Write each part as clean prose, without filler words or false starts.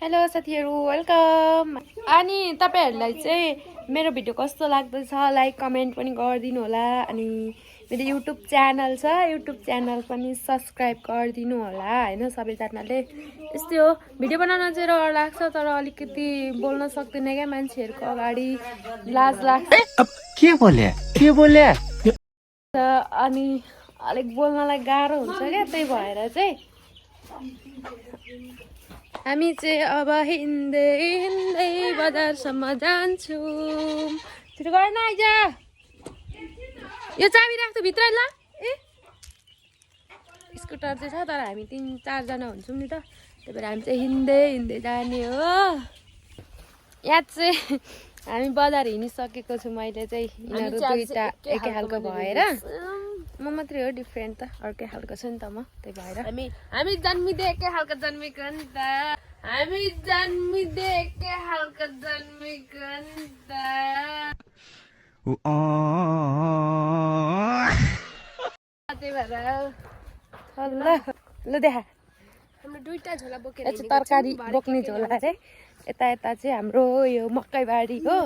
Hello साथीहरु welcome. अनि तपाईहरुलाई चाहिँ मेरो भिडियो कस्तो लाग्दैछ लाइक कमेन्ट पनि गरिदिनु होला। अनि मेरो युट्युब च्यानल छ, युट्युब च्यानल पनि सब्स्क्राइब गरिदिनु होला हैन सबैजनाले। यस्तै हो, भिडियो बनाउन चाहिँ रहर लाग्छ तर अलिकति बोल्न सक्दिन के मान्छेहरुको अगाडि लाज लाग्छ। के बोले अनि अलिक बोल्नलाई गाह्रो हुन्छ के, त्यही भएर चाहिँ हामी चाहिँ अब हिँड्दै हिँड्दै बजारसम्म जान्छौँ। छिटो गर्न आइज, यो चाबी राख्छु भित्र ल। ए स्कुटर चाहिँ छ तर हामी 3-4 जना हुन्छौँ नि त, त्यही भएर हामी चाहिँ हिँड्दै हिँड्दै जाने हो। यहाँ चाहिँ हामी बजार हिँडिसकेको छु। मैले चाहिँ यिनीहरू दुईटा एकै खालको भएर, म मात्रै हो डिफ्रेन्ट त, अर्कै खालको छु नि त म, त्यही भएर हामी जन्मिँदै एकै खालको जन्मेको नि त, हामी जन्मिँदै एकै खालको जन्मेको नि त। त्यही भएर ल देखा हाम्रो दुईटा झोला बोकेर तरकारी बोक्ने झोला अरे। यता चाहिँ हाम्रो यो मकैबारी हो,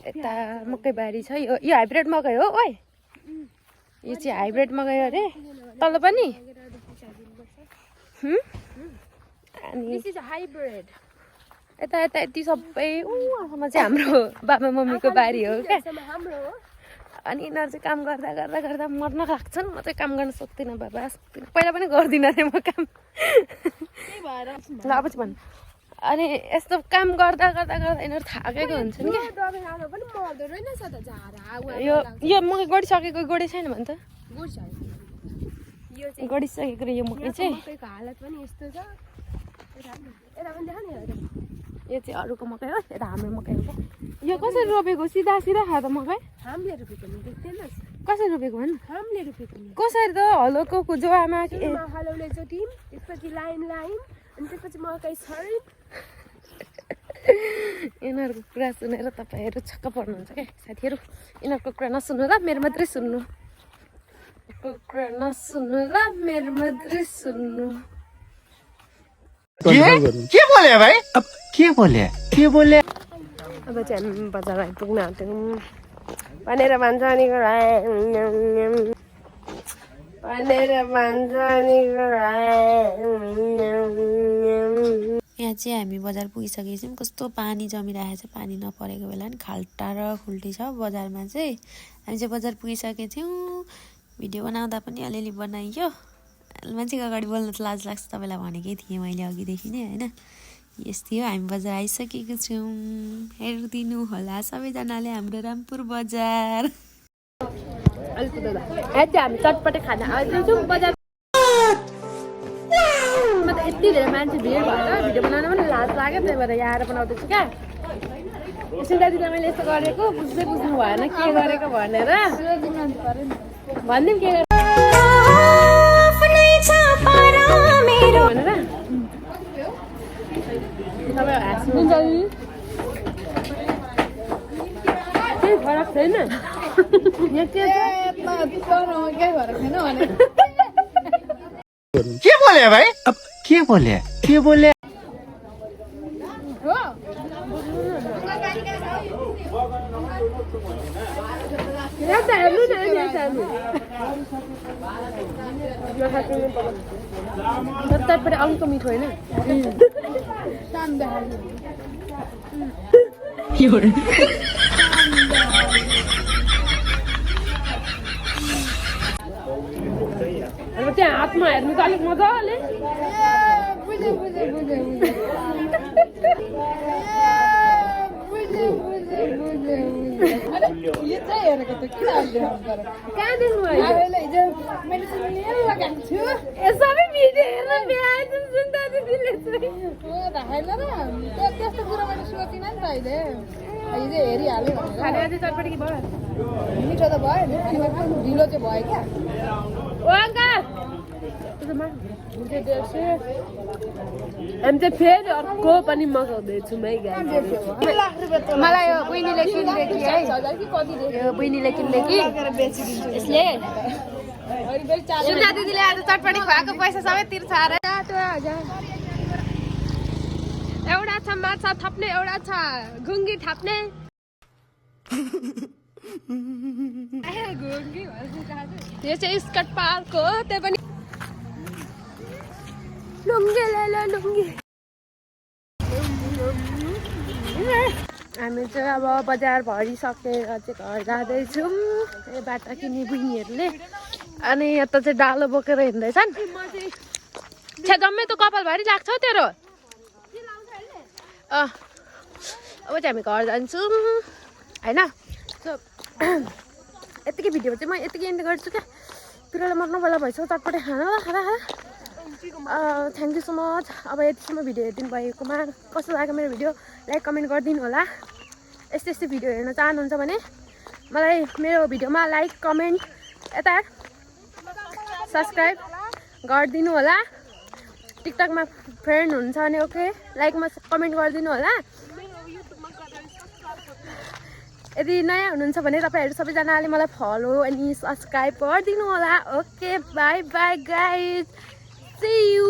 यता मकैबारी छ। यो हाइब्रिड मकै हो। ओइ यो चाहिँ हाइब्रिड मकै अरे, तल पनि अनि यता यति सबै उमा चाहिँ हाम्रो बाबा मम्मीको बारी हो क्या। अनि यिनीहरू चाहिँ काम गर्दा गर्दा गर्दा मर्न लाग्छन्। म चाहिँ काम गर्न सक्दिनँ बाबा, सक्दिनँ। पहिला पनि गर्दिनँ अरे म काम। ल अब चाहिँ भन्नु। अनि यस्तो काम गर्दा गर्दा गर्दा यिनीहरू थाकेको हुन्छन् क्या। यो मकै गडिसकेको गडे छैन भन्छ त, गडिसकेको यो मकै चाहिँ। यो चाहिँ अरूको मकै हो, यता हाम्रो मकै हो। यो कसरी रोपेको? सिधा सिधा खा त मकै हामीले रोपेको नि, देख्दैनस् कसरी रोपेको भन्? हामीले रोपेको नि। कसरी त हलोको जोवामा हलोले जोटिम, त्यसपछि लाइन लाइन, अनि त्यसपछि मकै छरिम। यिनीहरूको कुरा सुनेर तपाईँहरू छक्क पर्नुहुन्छ क्या साथीहरू। यिनीहरूको कुरा नसुन्नु ल, मेरो मात्रै सुन्नु। कुरा नसुन्नु ल, मेरो मात्रै सुन्नु। के बोले भाइ? अब के बोले अब चाहिँ हामी बजार आइपुग्न आँट्यौँ भनेर भन्छ नि, यहाँ चाहिँ हामी बजार पुगिसकेको छौँ। कस्तो पानी जमिरहेको छ, पानी नपरेको बेला नि खाल्टा र खुल्टी छ बजारमा चाहिँ। हामी चाहिँ बजार पुगिसकेको थियौँ। भिडियो बनाउँदा पनि अलिअलि बनाइयो। मान्छेको अगाडि बोल्न त लाज लाग्छ, तपाईँलाई भनेकै थिएँ मैले अघिदेखि नै होइन। यस्तै हो, हामी बजार आइसकेको छौँ। हेरिदिनु होला सबैजनाले हाम्रो रामपुर बजार। हामी चटपटे खाना आइदिन्छौँ बजार। यति धेरै मान्छे भिड भएर भिडियो बनाउन पनि लाज लाग्यो, त्यही भएर यहाँ आएर बनाउँदैछु क्या। सुधा दिदा मैले यस्तो गरेको बुझ्दै बुझ्नु भएन के गरेको भनेर भनिदिउँ के गरेर केही फरक छैन। के बोले भाइ? अब के बोले चटपटे अङ्क मिठो होइन। अब त्यहाँ हातमा हेर्नु त अलिक मजाले। कहाँ देख्नु भयो? सबै भिडियो हेरेर भ्याएछन् सुन्दा दिदीले त्यस्तो कुरा मैले सोचिनँ नि त अहिले हिजो हेरिहाल्यो भनेर। खाना चाहिँ चटपटी भयो, मिठो त भयो, ढिलो चाहिँ भयो क्या। ओ अङ्कल हामी चाहिँ फेरि अर्को पनि मगाउँदैछौँ है गाई। मलाई यो बहिनीले किन्दै कि है, यो बहिनीले किन्दै कि यसले सुधा दिदीले आज चटपटी खुवाएको पैसा सबै तिर्छ अरे। माछा थप्ने एउटा छ घुङ्गी थाप्ने यो चाहिँ स्कट पार्क हो त्यही पनि लुङ्गे लुङ्गे हामी चाहिँ अब बजार भरिसकेर चाहिँ घर जाँदैछौँ यो बाटो किन्ने बहिनीहरूले अनि यता चाहिँ डालो बोकेर हिँड्दैछन् छ्या जम्मै त कपाल भारी लाग्छ तेरो अब चाहिँ हामी घर जान्छौँ होइन यतिकै भिडियो चाहिँ म यतिकै एन्ड गर्छु क्या पिरोलाई मर्नु बेला भइसक्यो चटपटे खाना खाना थ्याङ्क यू सो मच अब यतिसम्म भिडियो हेरिदिनु भएकोमा कस्तो लाग्यो मेरो भिडियो लाइक कमेन्ट गरिदिनु होला यस्तो यस्तो भिडियो हेर्न चाहनुहुन्छ भने मलाई मेरो भिडियोमा लाइक कमेन्ट यता सब्सक्राइब गरिदिनु होला टिकटकमा फ्रेन्ड हुन्छ भने ओके लाइकमा कमेन्ट गरिदिनु होला यदि नयाँ हुनुहुन्छ भने तपाईँहरू सबैजनाले मलाई फलो अनि सब्सक्राइब गरिदिनु होला okay bye bye guys see you